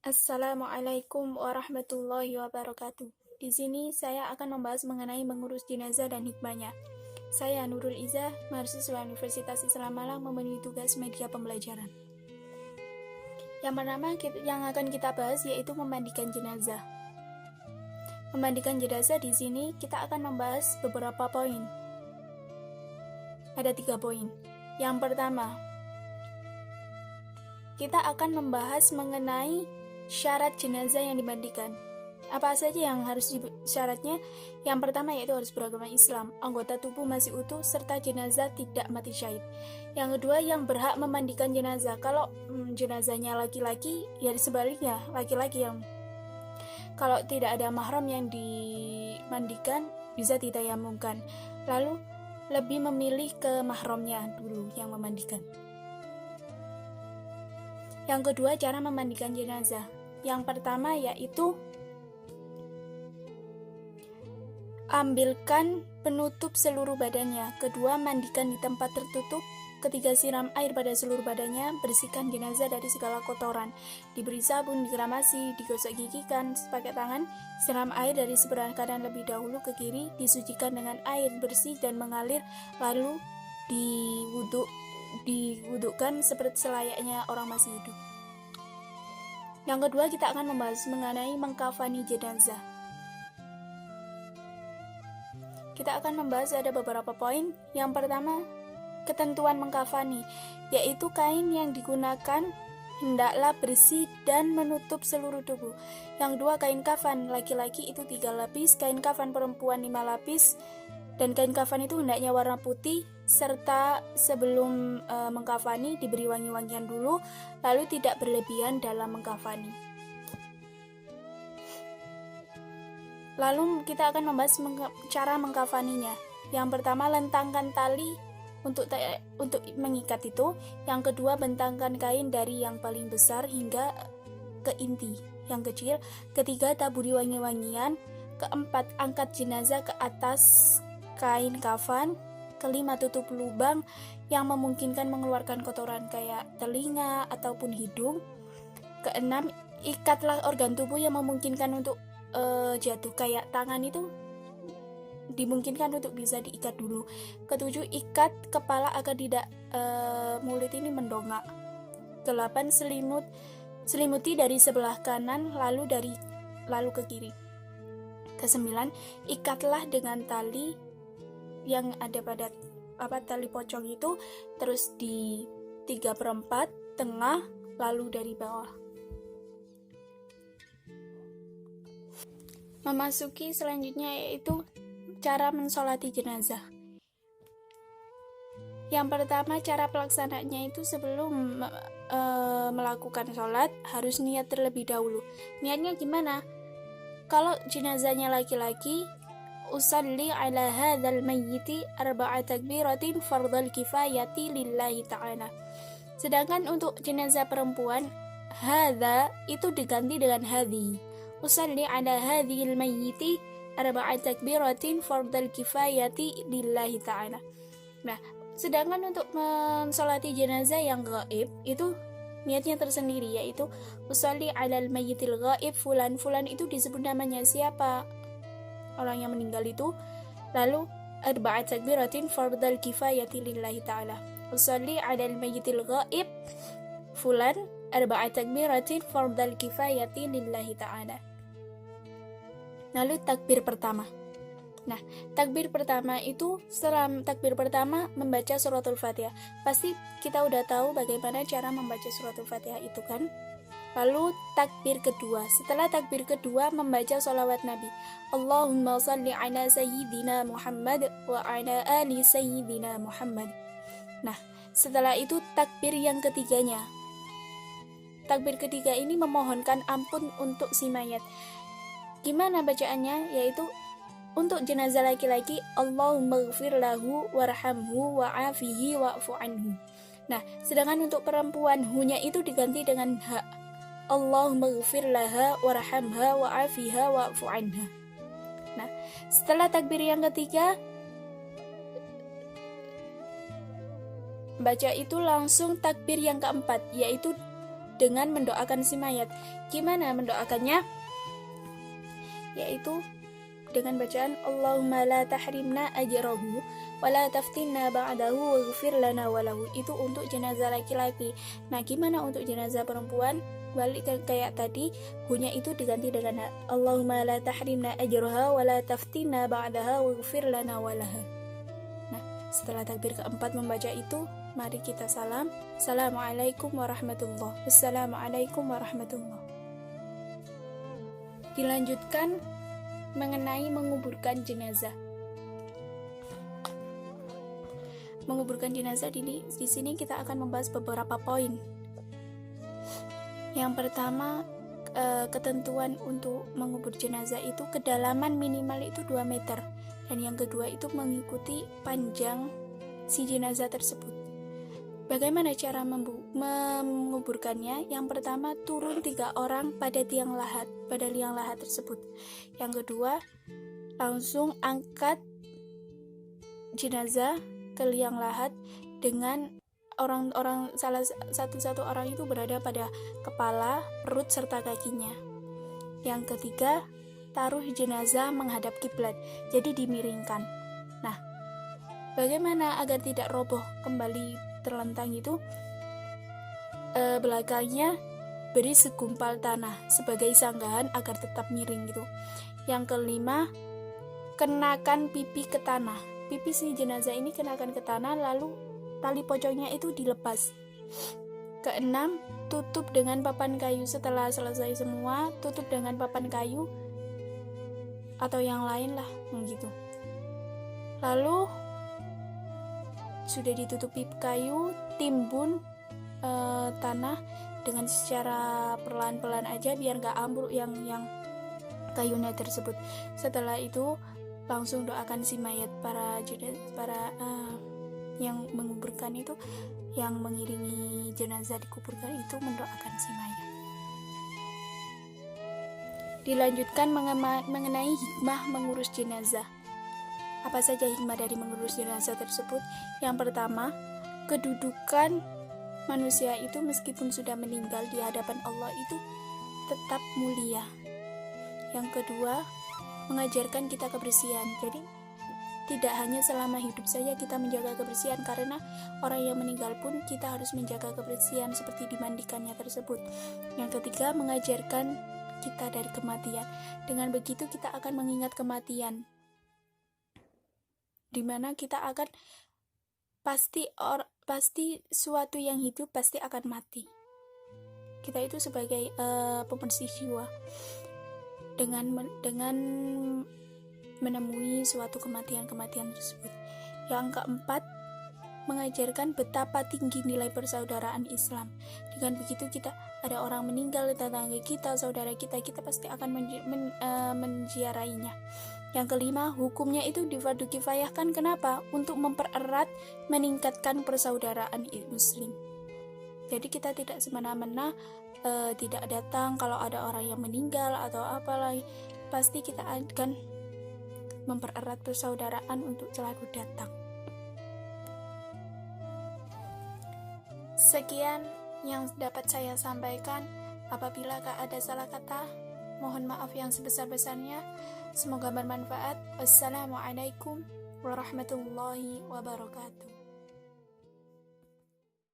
Assalamualaikum warahmatullahi wabarakatuh. Di sini saya akan membahas mengenai mengurus jenazah dan hikmahnya. Saya Nurul Izzah, mahasiswa Universitas Islam Malang memenuhi tugas media pembelajaran. Yang pertama yang akan kita bahas yaitu memandikan jenazah. Memandikan jenazah di sini kita akan membahas beberapa poin. Ada 3 poin. Yang pertama, kita akan membahas mengenai syarat jenazah yang dimandikan. Apa saja yang harus syaratnya? Yang pertama yaitu harus beragama Islam, anggota tubuh masih utuh, serta jenazah tidak mati syahid. Yang kedua, yang berhak memandikan jenazah. Kalau jenazahnya laki-laki, ya sebaliknya laki-laki yang kalau tidak ada mahram yang dimandikan bisa ditayamumkan. Lalu lebih memilih ke mahramnya dulu yang memandikan. Yang kedua, cara memandikan jenazah. Yang pertama yaitu ambilkan penutup seluruh badannya. Kedua, mandikan di tempat tertutup. Ketiga, siram air pada seluruh badannya. Bersihkan jenazah dari segala kotoran. Diberi sabun, digeramasi, digosok gigikan pakai tangan. Siram air dari sebelah kanan lebih dahulu ke kiri. Disucikan dengan air bersih dan mengalir. Lalu diwudukkan seperti selayaknya orang masih hidup. Yang kedua, kita akan membahas mengenai mengkafani jenazah. Kita akan membahas ada beberapa poin. Yang pertama, ketentuan mengkafani, yaitu kain yang digunakan hendaklah bersih dan menutup seluruh tubuh. Yang kedua, kain kafan laki-laki itu 3 lapis, kain kafan perempuan 5 lapis, dan kain kafan itu hendaknya warna putih, serta sebelum mengkafani diberi wangi-wangian dulu, lalu tidak berlebihan dalam mengkafani. Lalu kita akan membahas cara mengkafaninya. Yang pertama, lentangkan tali untuk mengikat itu. Yang kedua, bentangkan kain dari yang paling besar hingga ke inti yang kecil. Ketiga, taburi wangi-wangian. Keempat, angkat jenazah ke atas kain kafan. Kelima, tutup lubang yang memungkinkan mengeluarkan kotoran kayak telinga ataupun hidung. Keenam, ikatlah organ tubuh yang memungkinkan untuk jatuh, kayak tangan itu dimungkinkan untuk bisa diikat dulu. Ketujuh, ikat kepala agar tidak mulut ini mendongak. Kedelapan, selimuti dari sebelah kanan lalu ke kiri. Kesembilan, ikatlah dengan tali yang ada pada tali pocong itu, terus di 3/4 tengah lalu dari bawah. Memasuki selanjutnya yaitu cara mensolati jenazah. Yang pertama, cara pelaksananya itu sebelum melakukan sholat harus niat terlebih dahulu. Niatnya gimana? Kalau jenazahnya laki-laki, usalli ala hadzal mayyiti arba'a takbiratin fardhal kifayati lillahi ta'ala. Sedangkan untuk jenazah perempuan, hadza itu diganti dengan hadhi. Usalli ala hadhil mayyiti arba'a takbiratin fardhal kifayati lillahi ta'ala. Nah, sedangkan untuk mensolati jenazah yang gaib itu niatnya tersendiri, yaitu usalli alal mayyitil gaib fulan. Fulan itu disebut namanya siapa? Orang yang meninggal itu. Lalu arba'a takbiratin fardhal kifayati lillahi ta'ala. Usalli alal mayyitil gaib fulan arba'a takbiratin fardhal kifayati lillahi ta'ala. Lalu takbir pertama. Nah, takbir pertama itu takbir pertama membaca suratul Fatihah. Pasti kita udah tahu bagaimana cara membaca suratul Fatihah itu kan? Lalu takbir kedua. Setelah takbir kedua membaca sholawat Nabi. Allahumma salli ala sayyidina Muhammad wa ala ali sayyidina Muhammad. Nah, setelah itu takbir yang ketiganya. Takbir ketiga ini memohonkan ampun untuk si mayat. Gimana bacaannya? Yaitu untuk jenazah laki-laki, Allahumma ghfir lahu warhamhu wa'afihi wa'fu anhu. Nah, sedangkan untuk perempuan hu-nya itu diganti dengan ha. Allahumma ghfir laha warhamha wa'afiha wa'fu anha. Nah, setelah takbir yang ketiga, baca itu langsung takbir yang keempat, yaitu dengan mendoakan si mayat. Gimana mendoakannya? Yaitu dengan bacaan Allahumma la tahrimna ajrahu wa la taftinna ba'dahu waghfir lana walahu. Itu untuk jenazah laki-laki. Nah, gimana untuk jenazah perempuan? Balik kayak tadi, hunya itu diganti dengan Allahumma la tahrimna ajraha wa la taftinna ba'daha waghfir lana walaha. Nah, setelah takbir keempat membaca itu, mari kita salam. Assalamualaikum warahmatullahi. Wassalamualaikum warahmatullahi. Dilanjutkan mengenai menguburkan jenazah. Menguburkan jenazah di sini kita akan membahas beberapa poin. Yang pertama, ketentuan untuk mengubur jenazah itu kedalaman minimal itu 2 meter, dan yang kedua itu mengikuti panjang si jenazah tersebut. Bagaimana cara menguburkannya? Yang pertama, turun 3 orang pada liang lahat tersebut. Yang kedua, langsung angkat jenazah ke liang lahat dengan orang-orang salah satu orang itu berada pada kepala, perut serta kakinya. Yang ketiga, taruh jenazah menghadap kiblat, jadi dimiringkan. Nah, bagaimana agar tidak roboh kembali terlentang itu? Belakangnya beri segumpal tanah sebagai sanggahan agar tetap miring gitu. Yang kelima, kenakan pipi ke tanah. Pipi si jenazah ini kenakan ke tanah, lalu tali pocongnya itu dilepas. Keenam, tutup dengan papan kayu. Setelah selesai semua, tutup dengan papan kayu atau yang lain lah gitu. Lalu sudah ditutupi kayu, timbun tanah dengan secara perlahan-pelan aja biar gak ambruk yang kayunya tersebut. Setelah itu langsung doakan si mayat. Para yang menguburkan itu, yang mengiringi jenazah dikuburkan itu mendoakan si mayat. Dilanjutkan mengenai hikmah mengurus jenazah. Apa saja hikmah dari mengurus jenazah tersebut? Yang pertama, kedudukan manusia itu meskipun sudah meninggal di hadapan Allah itu tetap mulia. Yang kedua, mengajarkan kita kebersihan. Jadi tidak hanya selama hidup saja kita menjaga kebersihan, karena orang yang meninggal pun kita harus menjaga kebersihan seperti dimandikannya tersebut. Yang ketiga, mengajarkan kita dari kematian. Dengan begitu kita akan mengingat kematian, dimana kita akan pasti suatu yang hidup pasti akan mati. Kita itu sebagai pembersih jiwa dengan menemui suatu kematian tersebut. Yang keempat, mengajarkan betapa tinggi nilai persaudaraan Islam. Dengan begitu kita ada orang meninggal, tetangga kita, saudara kita pasti akan menziarahinya. Yang kelima, hukumnya itu fardu kifayahkan. Kenapa? Untuk mempererat, meningkatkan persaudaraan muslim. Jadi kita tidak semena-mena tidak datang kalau ada orang yang meninggal atau apalah. Pasti kita akan mempererat persaudaraan untuk selalu datang. Sekian yang dapat saya sampaikan. Apabila ada salah kata, mohon maaf yang sebesar-besarnya. Semoga bermanfaat. Wassalamualaikum warahmatullahi wabarakatuh.